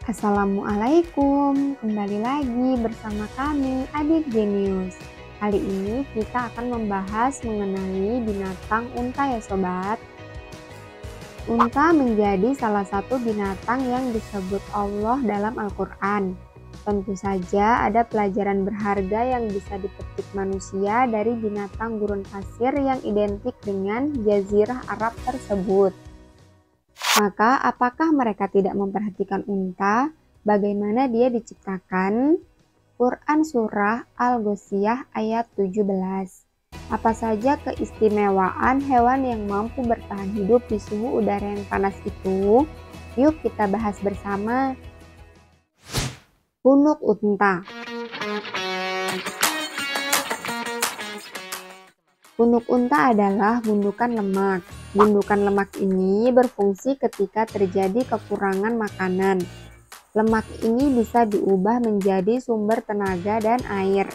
Assalamualaikum, kembali lagi bersama kami Adik Genius. Kali ini kita akan membahas mengenai binatang unta ya sobat. Unta menjadi salah satu binatang yang disebut Allah dalam Al-Quran. Tentu saja ada pelajaran berharga yang bisa dipetik manusia dari binatang gurun pasir yang identik dengan jazirah Arab tersebut. Maka apakah mereka tidak memperhatikan unta? Bagaimana dia diciptakan? Quran Surah Al-Ghasyiyah ayat 17. Apa saja keistimewaan hewan yang mampu bertahan hidup di suhu udara yang panas itu? Yuk kita bahas bersama. Punuk unta. Punuk unta adalah gundukan lemak. Gundukan lemak ini berfungsi ketika terjadi kekurangan makanan. Lemak ini bisa diubah menjadi sumber tenaga dan air,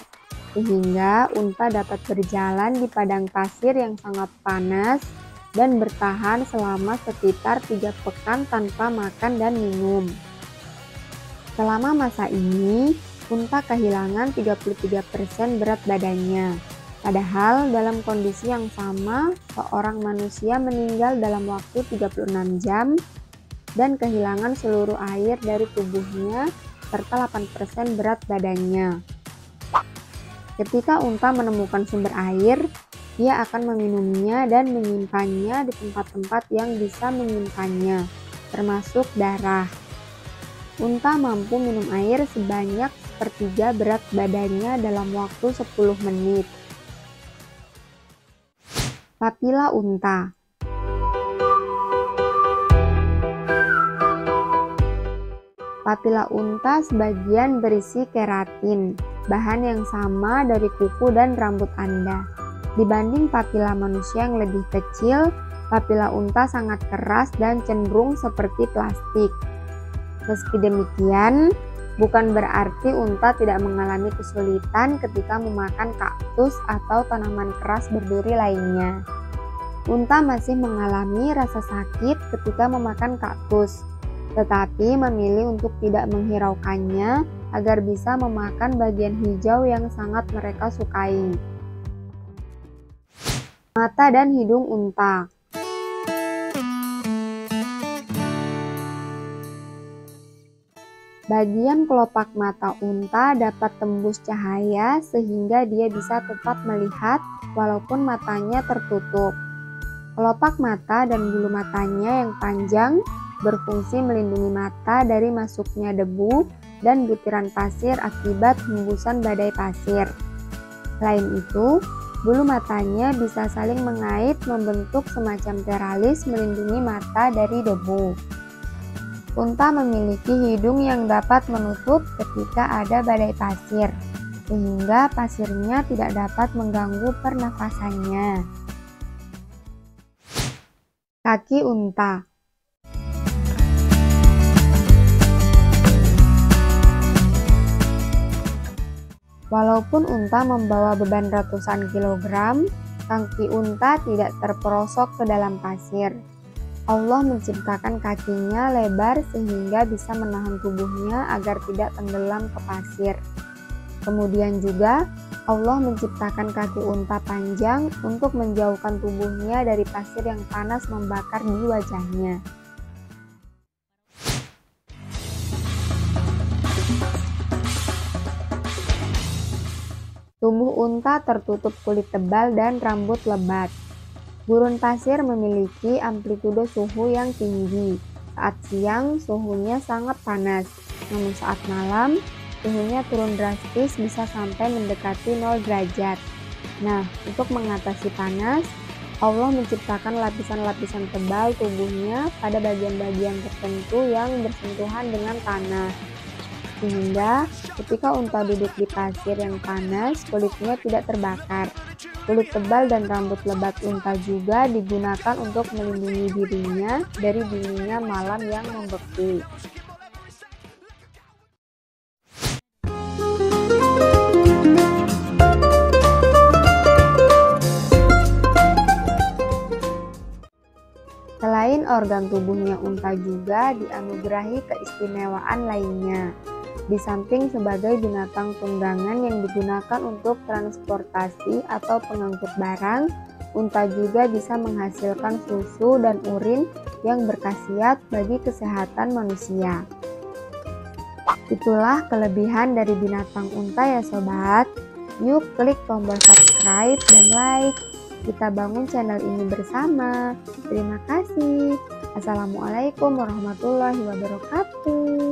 sehingga unta dapat berjalan di padang pasir yang sangat panas dan bertahan selama sekitar 3 pekan tanpa makan dan minum. Selama masa ini, unta kehilangan 33% berat badannya. Padahal dalam kondisi yang sama, seorang manusia meninggal dalam waktu 36 jam dan kehilangan seluruh air dari tubuhnya serta 8% berat badannya. Ketika unta menemukan sumber air, ia akan meminumnya dan menyimpannya di tempat-tempat yang bisa menyimpannya, termasuk darah. Unta mampu minum air sebanyak sepertiga berat badannya dalam waktu 10 menit. Papila unta. Papila unta sebagian berisi keratin, bahan yang sama dari kuku dan rambut Anda. Dibanding papila manusia yang lebih kecil, papila unta sangat keras dan cenderung seperti plastik. Meski demikian, bukan berarti unta tidak mengalami kesulitan ketika memakan kaktus atau tanaman keras berduri lainnya. Unta masih mengalami rasa sakit ketika memakan kaktus, tetapi memilih untuk tidak menghiraukannya agar bisa memakan bagian hijau yang sangat mereka sukai. Mata dan hidung unta. Bagian kelopak mata unta dapat tembus cahaya sehingga dia bisa tetap melihat walaupun matanya tertutup. Kelopak mata dan bulu matanya yang panjang berfungsi melindungi mata dari masuknya debu dan butiran pasir akibat hembusan badai pasir. Selain itu, bulu matanya bisa saling mengait membentuk semacam teralis melindungi mata dari debu. Unta memiliki hidung yang dapat menutup ketika ada badai pasir, sehingga pasirnya tidak dapat mengganggu pernafasannya. Kaki unta. Walaupun unta membawa beban ratusan kilogram, kaki unta tidak terperosok ke dalam pasir. Allah menciptakan kakinya lebar sehingga bisa menahan tubuhnya agar tidak tenggelam ke pasir. Kemudian juga Allah menciptakan kaki unta panjang untuk menjauhkan tubuhnya dari pasir yang panas membakar di wajahnya. Tubuh unta tertutup kulit tebal dan rambut lebat. Gurun pasir memiliki amplitude suhu yang tinggi. Saat siang, suhunya sangat panas, namun saat malam, suhunya turun drastis bisa sampai mendekati 0 derajat. Nah, untuk mengatasi panas, Allah menciptakan lapisan-lapisan tebal tubuhnya pada bagian-bagian tertentu yang bersentuhan dengan tanah. Sehingga ketika unta duduk di pasir yang panas, kulitnya tidak terbakar. Kulit tebal dan rambut lebat unta juga digunakan untuk melindungi dirinya dari dinginnya malam yang membeku. Selain organ tubuhnya, unta juga dianugerahi keistimewaan lainnya. Di samping sebagai binatang tunggangan yang digunakan untuk transportasi atau pengangkut barang, unta juga bisa menghasilkan susu dan urin yang berkhasiat bagi kesehatan manusia. Itulah kelebihan dari binatang unta ya sobat. Yuk klik tombol subscribe dan like. Kita bangun channel ini bersama. Terima kasih. Assalamualaikum warahmatullahi wabarakatuh.